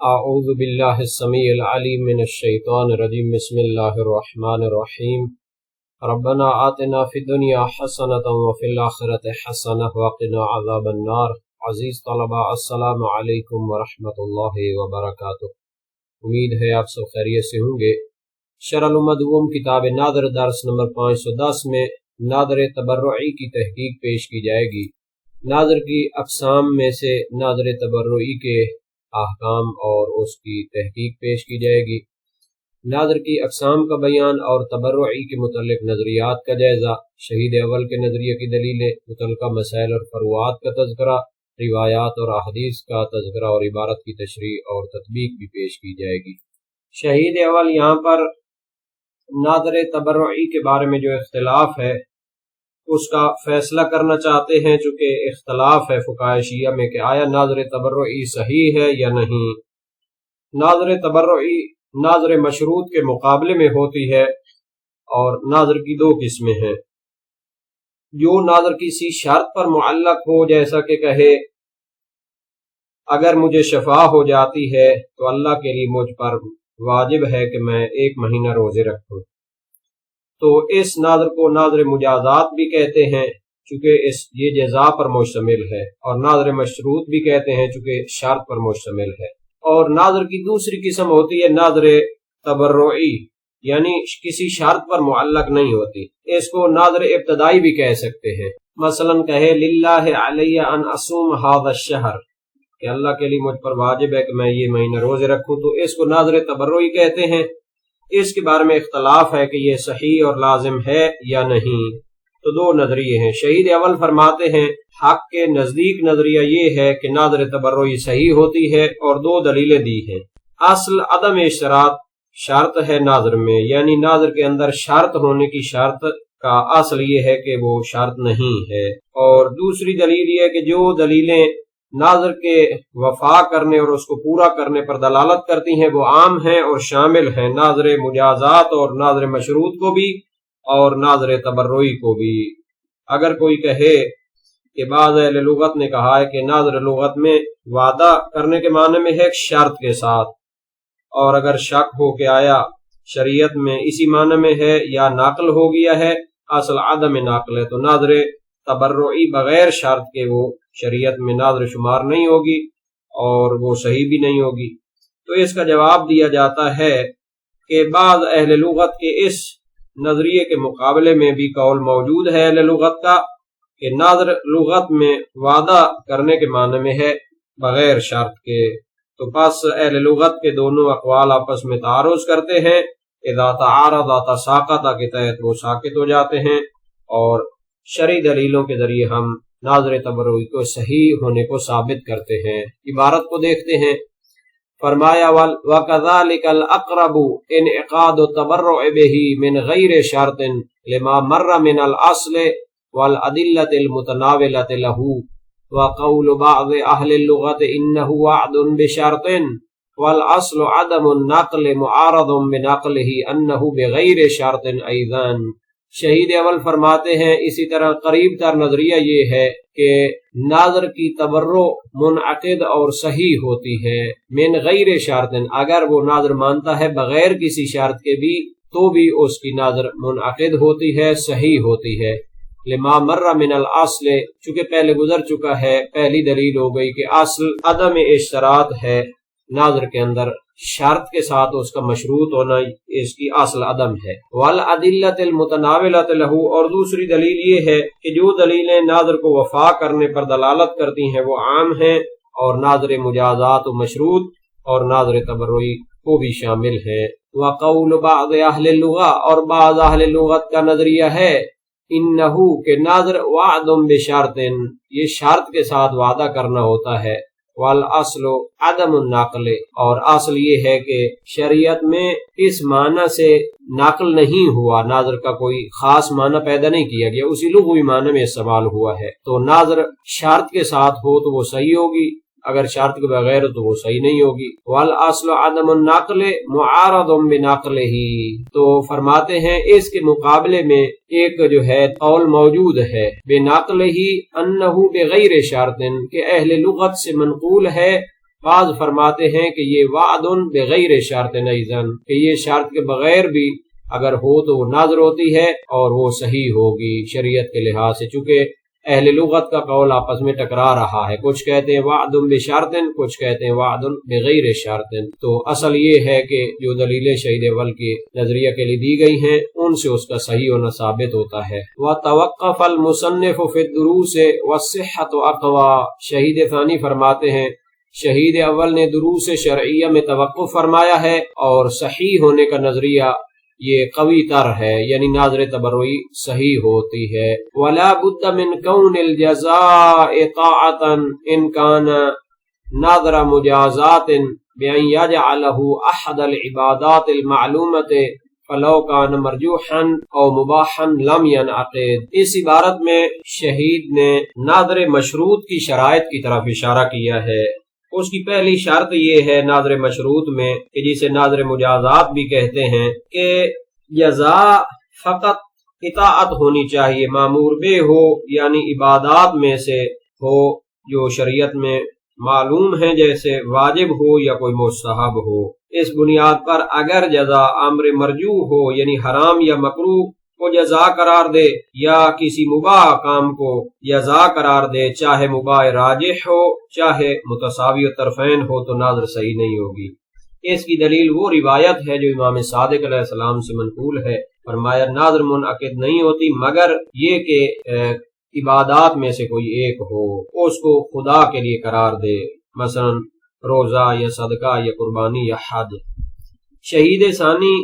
اعوذ باللہ السمیع العلیم من الشیطان الرجیم بسم اللہ الرحمن الرحیم ربنا آتنا فی الدنیا حسنۃ وفی الآخرۃ حسنۃ وقنا عذاب النار۔ عزیز طلبہ السلام علیکم ورحمۃ اللہ وبرکاتہ۔ امید ہے آپ سب خیریت سے ہوں گے۔ شرح المدعوم کتاب نادر درس نمبر 510 میں نادر تبرعی کی تحقیق پیش کی جائے گی۔ نادر کی اقسام میں سے نادر تبرعی کے احکام اور اس کی تحقیق پیش کی جائے گی۔ نادر کی اقسام کا بیان اور تبرعی کے متعلق نظریات کا جائزہ، شہید اول کے نظریے کی دلیلیں، متعلقہ مسائل اور فروعات کا تذکرہ، روایات اور احادیث کا تذکرہ اور عبارت کی تشریح اور تطبیق بھی پیش کی جائے گی۔ شہید اول یہاں پر نادر تبرعی کے بارے میں جو اختلاف ہے اس کا فیصلہ کرنا چاہتے ہیں، چونکہ اختلاف ہے فقہائے شیعہ میں کہ آیا نادر تبرعی صحیح ہے یا نہیں۔ نادر تبرعی نادر مشروط کے مقابلے میں ہوتی ہے اور نادر کی دو قسمیں ہیں۔ جو نادر کسی شرط پر معلق ہو، جیسا کہ کہے اگر مجھے شفا ہو جاتی ہے تو اللہ کے لیے مجھ پر واجب ہے کہ میں 1 مہینہ روزے رکھوں، تو اس نادر کو نادر مجازات بھی کہتے ہیں چونکہ یہ جزا پر مشتمل ہے، اور نادر مشروط بھی کہتے ہیں چونکہ شرط پر مشتمل ہے۔ اور نادر کی دوسری قسم ہوتی ہے نادر تبرعی، یعنی کسی شرط پر معلق نہیں ہوتی۔ اس کو نادر ابتدائی بھی کہہ سکتے ہیں۔ مثلا کہے للہ علی ان اصوم ھذا الشہر، کہ اللہ کے لیے مجھ پر واجب ہے کہ میں یہ مہینہ روزے رکھوں، تو اس کو نادر تبرعی کہتے ہیں۔ اس کے بارے میں اختلاف ہے کہ یہ صحیح اور لازم ہے یا نہیں، تو دو نظریے ہیں۔ شہید اول فرماتے ہیں حق کے نزدیک نظریہ یہ ہے کہ نادر تبرعی صحیح ہوتی ہے، اور 2 دلیلیں دی ہیں۔ اصل عدم اشتراط شرط ہے ناظر میں، یعنی ناظر کے اندر شرط ہونے کی شرط کا اصل یہ ہے کہ وہ شرط نہیں ہے۔ اور دوسری دلیل یہ ہے کہ جو دلیلیں ناظر کے وفا کرنے اور اس کو پورا کرنے پر دلالت کرتی ہیں وہ عام ہیں اور شامل ہیں ناظر مجازات اور ناظر مشروط کو بھی اور ناظر تبرعی کو بھی۔ اگر کوئی کہے کہ بعض اہل لغت نے کہا ہے کہ ناظر لغت میں وعدہ کرنے کے معنی میں ہے شرط کے ساتھ، اور اگر شک ہو کہ آیا شریعت میں اسی معنی میں ہے یا ناقل ہو گیا ہے، اصل عدم ناقل ہے، تو ناظر تبرعی بغیر شرط کے وہ شریعت میں ناظر شمار نہیں ہوگی اور وہ صحیح بھی نہیں ہوگی۔ تو اس کا جواب دیا جاتا ہے کہ بعض اہل لغت کے اس نظریے کے مقابلے میں بھی قول موجود ہے اہل لغت کا کہ ناظر لغت میں وعدہ کرنے کے معنی میں ہے بغیر شرط کے۔ تو پس اہل لغت کے دونوں اقوال آپس میں تعارض کرتے ہیں، اذا تعارض تساقط کے تحت وہ ساقط ہو جاتے ہیں، اور شرعی دلیلوں کے ذریعے ہم ناظر تبرعی کو صحیح ہونے کو ثابت کرتے ہیں۔ عبارت کو دیکھتے ہیں۔ فرمایا وَكَذَلِكَ الْأَقْرَبُ انعقاد التبرع بِهِ مِنْ غَيْرِ شَرْطٍ لِمَا مَرَّ مِنَ الْأَصْلِ وَالْأَدِلَّةِ الْمُتَنَاوِلَةِ لَهُ وَقَوْلُ بَعْضِ أَهْلِ اللُّغَةِ إِنَّهُ وَعْدٌ بِشَرْطٍ وَالْأَصْلُ عَدَمُ النَّقْلِ مُعَارَضٌ بِنَقْلِهِ أَنَّهُ بِغَيْرِ شَرْطٍ أَيْضًا۔ شہید اول فرماتے ہیں اسی طرح قریب تر نظریہ یہ ہے کہ ناظر کی تبرع منعقد اور صحیح ہوتی ہے من غیر شرط، اگر وہ ناظر مانتا ہے بغیر کسی شرط کے بھی تو بھی اس کی ناظر منعقد ہوتی ہے، صحیح ہوتی ہے۔ لما مر من الاصل، چونکہ پہلے گزر چکا ہے، پہلی دلیل ہو گئی کہ اصل عدم اشتراط ہے، ناظر کے اندر شرط کے ساتھ اس کا مشروط ہونا اس کی اصل عدم ہے۔ والادلۃ المتناولۃ لہ، اور دوسری دلیل یہ ہے کہ جو دلیلیں ناظر کو وفا کرنے پر دلالت کرتی ہیں وہ عام ہیں اور ناظر مجازات و مشروط اور ناظر تبرعی کو بھی شامل ہے۔ وقول بعض اہل اللغہ، اور بعض اہل لغت کا نظریہ ہے انہو کہ ناظر وعد بشرط، یہ شرط کے ساتھ وعدہ کرنا ہوتا ہے۔ والاصل عدم النقل، اور اصل یہ ہے کہ شریعت میں اس معنی سے نقل نہیں ہوا، ناظر کا کوئی خاص معنی پیدا نہیں کیا گیا، اسی لغوی معنی میں استعمال ہوا ہے۔ تو ناظر شرط کے ساتھ ہو تو وہ صحیح ہوگی، اگر شرط کے بغیر تو وہ صحیح نہیں ہوگی۔ والاصل عدم النقل معارض بنقلہ، تو فرماتے ہیں اس کے مقابلے میں ایک جو ہے قول موجود ہے بنقلہ انہ بغیر شرط، کہ اہل لغت سے منقول ہے بعض فرماتے ہیں کہ یہ وعد بغیر شرط ایضاً، کہ یہ شرط کے بغیر بھی اگر ہو تو وہ نظر ہوتی ہے اور وہ صحیح ہوگی شریعت کے لحاظ سے، چونکہ اہل لغت کا قول آپس میں ٹکرا رہا ہے، کچھ کہتے ہیں وعد بشرط، کچھ کہتے ہیں وعد بغیر شرط۔ تو اصل یہ ہے کہ جو دلیلیں شہید اول کے نظریہ کے لیے دی گئی ہیں ان سے اس کا صحیح ہونا ثابت ہوتا ہے۔ وَتَوَقَّفَ الْمُصَنِّفُ فِي الدُّرُوسِ وَالصِّحَّةُ أَقْوَى، شہید ثانی فرماتے ہیں شہید اول نے دروس شرعیہ میں توقف فرمایا ہے اور صحیح ہونے کا نظریہ یہ قوی تر ہے، یعنی ناظر تبرعی صحیح ہوتی ہے۔ وَلَا بُدَّ مِن كَوْنِ الْجَزَاءِ طَاعَةً إِن كَانَ نَاظِرَ مُجَازَاتٍ بِأَن يَجْعَلَهُ أَحَدَ الْعِبَادَاتِ الْمَعْلُومَةِ فَلَوْ كَانَ مَرْجُوحًا أَوْ مُبَاحًا لَمْ يَنْعَقِدْ۔ اس عبارت میں شہید نے ناظر مشروط کی شرائط کی طرف اشارہ کیا ہے۔ اس کی پہلی شرط یہ ہے ناظر مشروط میں کہ جسے ناظر مجازات بھی کہتے ہیں کہ جزا فقط اطاعت ہونی چاہیے، مامور بے ہو، یعنی عبادات میں سے ہو جو شریعت میں معلوم ہے، جیسے واجب ہو یا کوئی مستحب ہو۔ اس بنیاد پر اگر جزا امر مرجو ہو یعنی حرام یا مکروہ کو جزا قرار دے یا کسی مباح کام کو جزا قرار دے، چاہے مباح راجح ہو چاہے متساوی طرفین ہو، تو ناظر صحیح نہیں ہوگی۔ اس کی دلیل وہ روایت ہے جو امام صادق علیہ السلام سے منقول ہے، فرمایا ناظر منعقد نہیں ہوتی مگر یہ کہ عبادات میں سے کوئی ایک ہو، اس کو خدا کے لیے قرار دے، مثلا روزہ یا صدقہ یا قربانی یا حج۔ شہید ثانی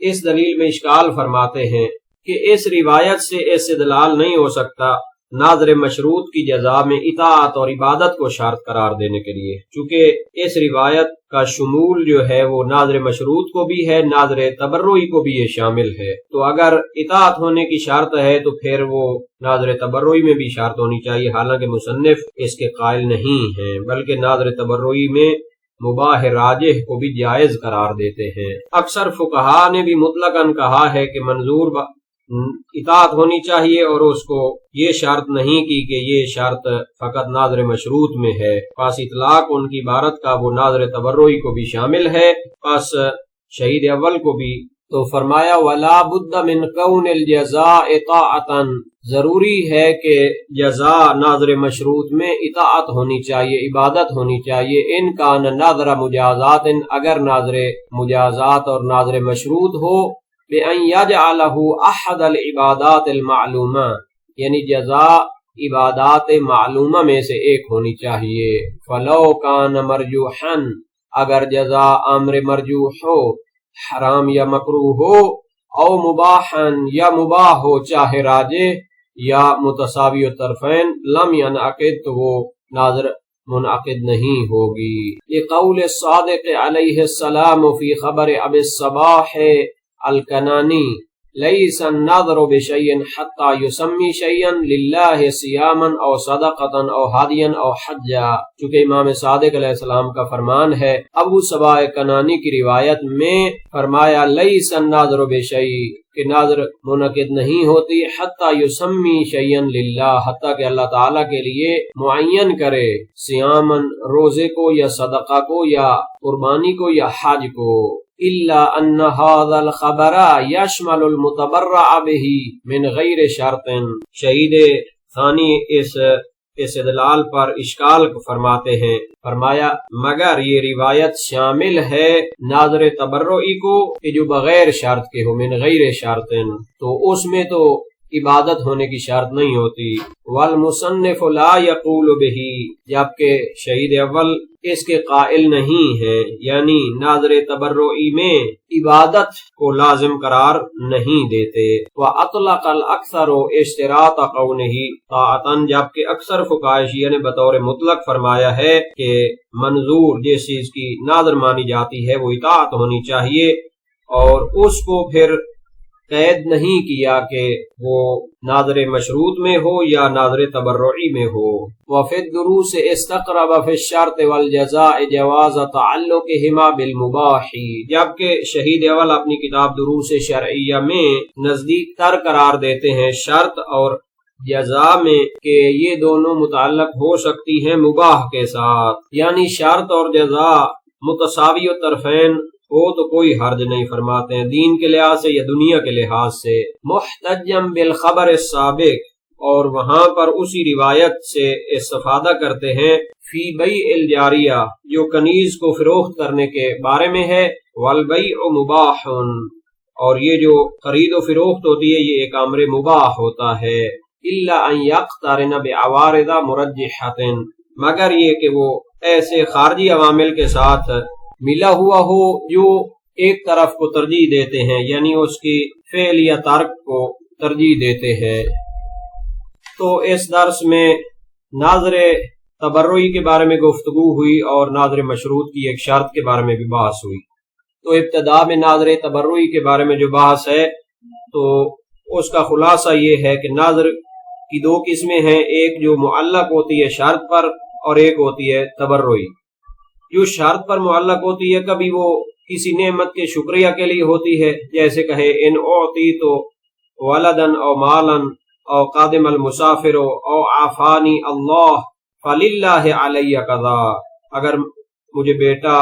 اس دلیل میں اشکال فرماتے ہیں کہ اس روایت سے استدلال نہیں ہو سکتا ناظر مشروط کی جزا میں اطاعت اور عبادت کو شرط قرار دینے کے لیے، چونکہ اس روایت کا شمول جو ہے وہ ناظر مشروط کو بھی ہے، ناظر تبرعی کو بھی یہ شامل ہے۔ تو اگر اطاعت ہونے کی شرط ہے تو پھر وہ ناظر تبرعی میں بھی شرط ہونی چاہیے، حالانکہ مصنف اس کے قائل نہیں ہیں، بلکہ ناظر تبرعی میں مباح راجح کو بھی جائز قرار دیتے ہیں۔ اکثر فقہا نے بھی مطلقاً کہا ہے کہ منظور اطاعت ہونی چاہیے اور اس کو یہ شرط نہیں کی کہ یہ شرط فقط ناظر مشروط میں ہے، پس اطلاق ان کی عبارت کا وہ ناظر تبرعی کو بھی شامل ہے، پس شہید اول کو بھی۔ تو فرمایا وَلَا بُدَّ مِن كَوْنِ الْجَزَاءِ طَاعَةً، ضروری ہے کہ جزا ناظر مشروط میں اطاعت ہونی چاہیے، عبادت ہونی چاہیے۔ ان کان ناظر مجازات، اگر ناظر مجازات اور ناظر مشروط ہو، بِأَن يَجْعَلَهُ أَحَدَ الْعِبَادَاتِ الْمَعْلُومَةِ، یعنی جزا عبادات معلومہ میں سے ایک ہونی چاہیے۔ فَلَوْ كَانَ مَرْجُوحًا، اگر جزا امر مرجوح ہو، حرام یا مکروہ ہو، او مباحًا یا مباح ہو، چاہے راجح یا متساوی طرفین، لم ينعقد، تو وہ ناظر منعقد نہیں ہوگی۔ یہ قول صادق علیہ السلام فی خبر ابی الصباح الکنانی لیس النظر بشیء حتی یسمی شیئا للہ صیاما او صدقتا او ہادیا او حجا، چونکہ امام صادق علیہ السلام کا فرمان ہے، ابو صباح کنانی کی روایت میں فرمایا لیس النظر بشیء، کہ ناظر منعقد نہیں ہوتی، حتی یسمی شیئا للہ، حتیٰ کہ اللہ تعالیٰ کے لیے معین کرے، صیاما روزے کو یا صدقہ کو یا قربانی کو یا حج کو۔ الا ان هذا الخبر يشمل المتبرع به من غیر شرط، شہید ثانی اس استدلال پر اشکال فرماتے ہیں، فرمایا مگر یہ روایت شامل ہے ناظر تبرعی کو کہ جو بغیر شرط کے ہو، من غیر شرط، تو اس میں تو عبادت ہونے کی شرط نہیں ہوتی۔ والمصنف لا یقول به، جبکہ شہید اول اس کے قائل نہیں ہے، یعنی ناظر تبرعی میں عبادت کو لازم قرار نہیں دیتے۔ وَأَطْلَقَ الْأَكْثَرُ اشْتِرَاطَ قَوْلِهِ طَاعَةً، جبکہ اکثر فقہاء شیعہ نے بطور مطلق فرمایا ہے کہ منظور جس چیز کی ناظر مانی جاتی ہے وہ اطاعت ہونی چاہیے، اور اس کو پھر قید نہیں کیا کہ وہ ناظر مشروط میں ہو یا ناظر تبرعی میں ہو۔ وفی الدروس استقرب فی الشرط والجزاء جواز تعلقهما بالمباح، جبکہ شہید اول اپنی کتاب دروس شرعیہ میں نزدیک تر قرار دیتے ہیں شرط اور جزا میں کہ یہ دونوں متعلق ہو سکتی ہیں مباح کے ساتھ، یعنی شرط اور جزا متساوی طرفین ہو تو کوئی حرج نہیں فرماتے ہیں، دین کے لحاظ سے یا دنیا کے لحاظ سے۔ محتجم بالخبر السابق، اور وہاں پر اسی روایت سے استفادہ کرتے ہیں فی بیع الجاریہ، جو کنیز کو فروخت کرنے کے بارے میں ہے، والبیع مباح، اور یہ جو خرید و فروخت ہوتی ہے یہ ایک امر مباح ہوتا ہے، الا ان یقترن بعوارض مرجحۃ، مگر یہ کہ وہ ایسے خارجی عوامل کے ساتھ ملا ہوا ہو جو ایک طرف کو ترجیح دیتے ہیں، یعنی اس کی فعل یا ترک کو ترجیح دیتے ہیں۔ تو اس درس میں ناظر تبرعی کے بارے میں گفتگو ہوئی اور ناظر مشروط کی ایک شرط کے بارے میں بھی بحث ہوئی۔ تو ابتدا میں ناظر تبرعی کے بارے میں جو بحث ہے تو اس کا خلاصہ یہ ہے کہ ناظر کی دو قسمیں ہیں، ایک جو معلق ہوتی ہے شرط پر اور ایک ہوتی ہے تبرعی۔ جو شرط پر معلق ہوتی ہے کبھی وہ کسی نعمت کے شکریہ کے لیے ہوتی ہے، جیسے کہے ان اعطیت ولدن او مالن او قادم المسافر او عافانی اللہ فللہ علی قضا، اگر مجھے بیٹا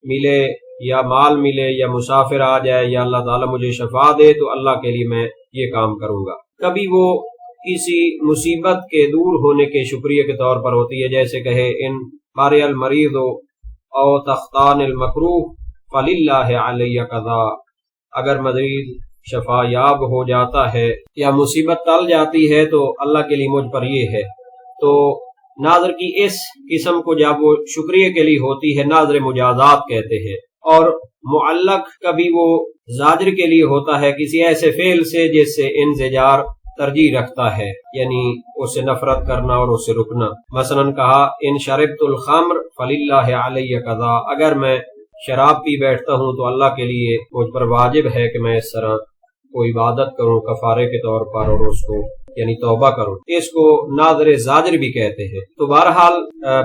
ملے یا مال ملے یا مسافر آ جائے یا اللہ تعالیٰ مجھے شفا دے تو اللہ کے لیے میں یہ کام کروں گا۔ کبھی وہ کسی مصیبت کے دور ہونے کے شکریہ کے طور پر ہوتی ہے، جیسے کہے ان بارئ المریض او تختان المکروہ فللہ علی قضا، اگر مریض شفا یاب ہو جاتا ہے یا مصیبت ٹل جاتی ہے تو اللہ کے لیے مجھ پر یہ ہے۔ تو ناظر کی اس قسم کو جب وہ شکریہ کے لیے ہوتی ہے ناظر مجازات کہتے ہیں، اور معلق کبھی وہ زاجر کے لیے ہوتا ہے کسی ایسے فعل سے جس سے انزجار ترجیح رکھتا ہے، یعنی اس سے نفرت کرنا اور اس سے رکنا۔ مثلا کہا ان شربت الخمر فللہ علی قضا، اگر میں شراب پی بیٹھتا ہوں تو اللہ کے لیے مجھ پر واجب ہے کہ میں اس طرح کوئی عبادت کروں کفارے کے طور پر اور اس کو یعنی توبہ کروں، اس کو ناظر زاجر بھی کہتے ہیں۔ تو بہرحال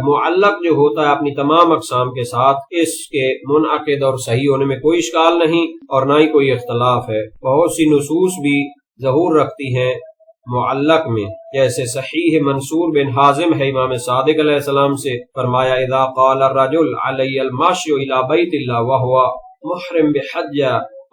معلق جو ہوتا ہے اپنی تمام اقسام کے ساتھ اس کے منعقد اور صحیح ہونے میں کوئی اشکال نہیں اور نہ ہی کوئی اختلاف ہے۔ بہت سی نصوص بھی ظہور رکھتی ہیں معلق میں، جیسے صحیح منصور بن حازم ہے امام صادق علیہ السلام سے، فرمایا اذا قال الرجل علی المشی الى بیت اللہ وهو محرم بحج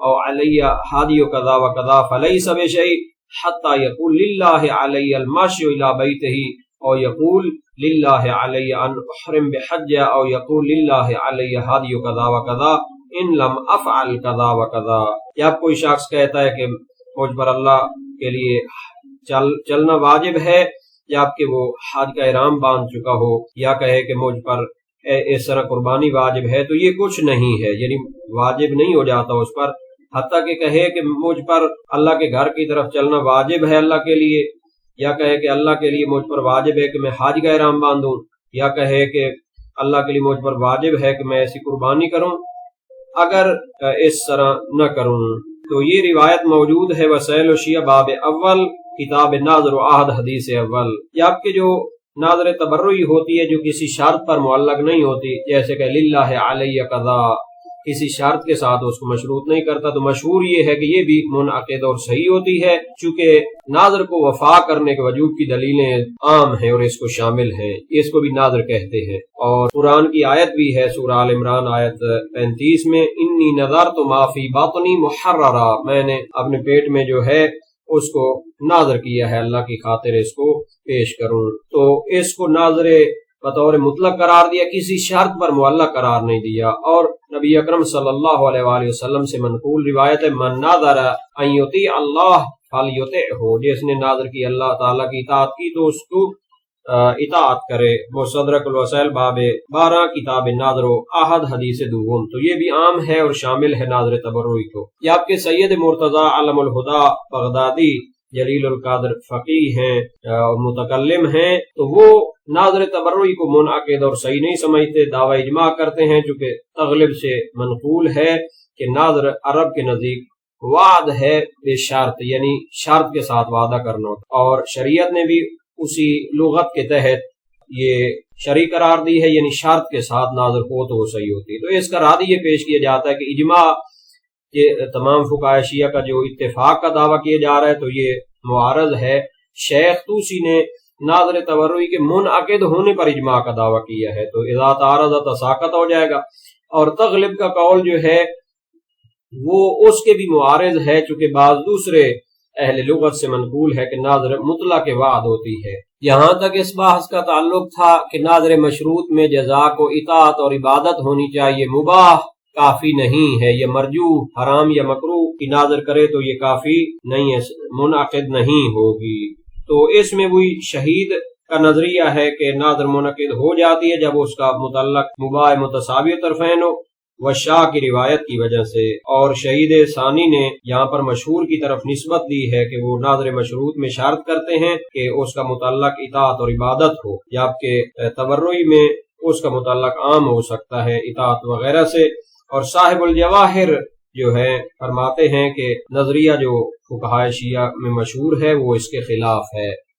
او علی ہادی کذا و کذا فلیس بشیء حتی یقول للہ علی المشی الى بیتہ او یقول للہ علی ان احرم بحج او یقول للہ علی ہادی کذا و کذا ان لم افعل کذا و کذا۔ یا کوئی شخص کہتا ہے کہ مجھ پر اللہ کے لیے چلنا واجب ہے جبکہ وہ حج کا احرام باندھ چکا ہو، یا کہے کہ مجھ پر اس طرح قربانی واجب ہے، تو یہ کچھ نہیں ہے، یعنی واجب نہیں ہو جاتا اس پر، حتیٰ کہ کہے کہ مجھ پر اللہ کے گھر کی طرف چلنا واجب ہے اللہ کے لیے، یا کہے کہ اللہ کے لیے مجھ پر واجب ہے کہ میں حج کا احرام باندھوں، یا کہے کہ اللہ کے لیے مجھ پر واجب ہے کہ میں ایسی قربانی کروں، اگر اس طرح نہ کروں تو یہ روایت موجود ہے وسائل و شیعہ باب اول کتاب ناظر و عہد حدیث اول۔ یا آپ کے جو ناظر تبرعی ہوتی ہے جو کسی شرط پر معلق نہیں ہوتی، جیسے کہ للہ علی قضا، کسی شرط کے ساتھ اس کو مشروط نہیں کرتا، تو مشہور یہ ہے کہ یہ بھی منعقد اور صحیح ہوتی ہے، چونکہ ناظر کو وفا کرنے کے وجوب کی دلیلیں عام ہیں اور اس کو شامل ہیں، اس کو بھی ناظر کہتے ہیں۔ اور قرآن کی آیت بھی ہے سورہ آل عمران آیت 35 میں انی نذرت ما فی باطنی محررا، میں نے اپنے پیٹ میں جو ہے اس کو ناظر کیا ہے اللہ کی خاطر اس کو پیش کروں، تو اس کو ناظر بطور مطلق قرار دیا، کسی شرط پر معلق قرار نہیں دیا۔ اور نبی اکرم صلی اللہ علیہ وآلہ وسلم سے منقول روایت ہے من ناظر ان یطیع اللہ فلیطعہ، جس نے ناظر کی اللہ تعالیٰ کی اطاعت کی تو اس کو اطاعت کرے۔ مستدرک الوسائل باب 12 کتاب ناظر و عہد حدیث دوم۔ تو یہ بھی عام ہے اور شامل ہے ناظر تبرعی کو۔ یہ آپ کے سید مرتضی علم الہدی بغدادی جلیل القدر فقیہ ہیں اور متکلم ہیں، تو وہ ناظر تبرعی کو منعقد اور صحیح نہیں سمجھتے، دعوی اجماع کرتے ہیں، چونکہ تغلب سے منقول ہے کہ ناظر عرب کے نزدیک وعد ہے بے شرط، یعنی شرط کے ساتھ وعدہ کرنا ہوتا، اور شریعت نے بھی اسی لغت کے تحت یہ شرعی قرار دی ہے، یعنی شرط کے ساتھ ناظر ہو تو وہ صحیح ہوتی ہے۔ تو اس کا رد یہ پیش کیا جاتا ہے کہ اجماع کہ تمام فقہاء شیعہ کا جو اتفاق کا دعویٰ کیا جا رہا ہے تو یہ معارض ہے شیخ طوسی نے ناظر تبرعی کے منعقد ہونے پر اجماع کا دعویٰ کیا ہے، تو اذا تعارض تساقط ہو جائے گا۔ اور تغلب کا قول جو ہے وہ اس کے بھی معارض ہے، چونکہ بعض دوسرے اہل لغت سے منقول ہے کہ ناظر مطلق وعد ہوتی ہے۔ یہاں تک اس بحث کا تعلق تھا کہ ناظر مشروط میں جزا کو اطاعت اور عبادت ہونی چاہیے، مباح کافی نہیں ہے، یہ مرجوح حرام یا مکروہ کی ناظر کرے تو یہ کافی نہیں ہے، منعقد نہیں ہوگی۔ تو اس میں وہی شہید کا نظریہ ہے کہ ناظر منعقد ہو جاتی ہے جب اس کا متعلق مباح متساوی طرفین ہو، وشاہ کی روایت کی وجہ سے، اور شہید ثانی نے یہاں پر مشہور کی طرف نسبت دی ہے کہ وہ ناظر مشروط میں شرط کرتے ہیں کہ اس کا متعلق اطاعت اور عبادت ہو، جبکہ تبرعی میں اس کا متعلق عام ہو سکتا ہے اطاعت وغیرہ سے۔ اور صاحب الجواہر جو ہے فرماتے ہیں کہ نظریہ جو فقہائے شیعہ میں مشہور ہے وہ اس کے خلاف ہے۔